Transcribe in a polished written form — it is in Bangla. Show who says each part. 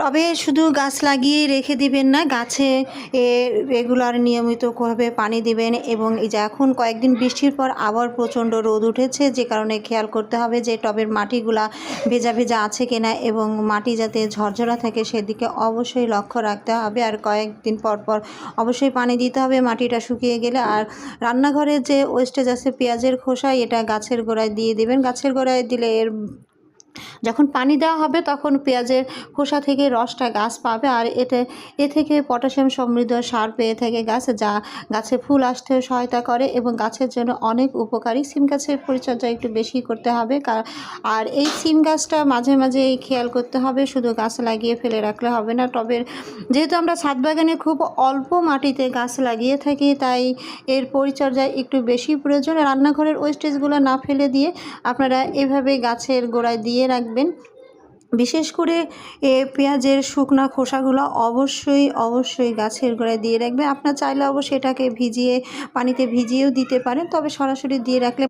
Speaker 1: টবে শুধু গাছ লাগিয়ে রেখে দিবেন না, গাছে রেগুলার নিয়মিতভাবে পানি দিবেন। এবং এই যে এখন কয়েকদিন বৃষ্টির পর আবার প্রচণ্ড রোদ উঠেছে, যে কারণে খেয়াল করতে হবে যে টবের মাটিগুলা ভেজা ভেজা আছে কিনা এবং মাটি যাতে ঝরঝরা থাকে সেদিকে অবশ্যই লক্ষ্য রাখতে হবে। আর কয়েকদিন পর পর অবশ্যই পানি দিতে হবে মাটিটা শুকিয়ে গেলে। আর রান্নাঘরে যে ওয়েস্টেজ আছে পেঁয়াজের খোসা, এটা গাছের গোড়ায় দিয়ে দেবেন। গাছের গোড়ায় দিলে যখন পানি দেওয়া হবে তখন পেঁয়াজের খোসা থেকে রসটা গাছ পাবে, আর এ থেকে পটাশিয়াম সমৃদ্ধ সার পেয়ে থাকে গাছ, যা গাছে ফুল আসতে সহায়তা করে এবং গাছের জন্য অনেক উপকারী। সিম গাছের পরিচর্যা একটু বেশি করতে হবে, আর এই সিম গাছটা মাঝে মাঝে খেয়াল করতে হবে, শুধু গাছ লাগিয়ে ফেলে রাখলে হবে না। টবের যেহেতু আমরা ছাদ বাগানে খুব অল্প মাটিতে গাছ লাগিয়ে থাকি, তাই এর পরিচর্যা একটু বেশি প্রয়োজন। রান্নাঘরের ওয়েস্টেজগুলো না ফেলে দিয়ে আপনারা এভাবে গাছের গোড়ায় দিয়ে রাখবেন। বিশেষ করে পেঁয়াজের শুকনা খোসাগুলো অবশ্যই গাছের গোড়ায় দিয়ে রাখবেন। আপনার চাইলে অবশ্যই এটাকে পানিতে ভিজিয়েও দিতে পারেন, তবে সরাসরি দিয়ে রাখলে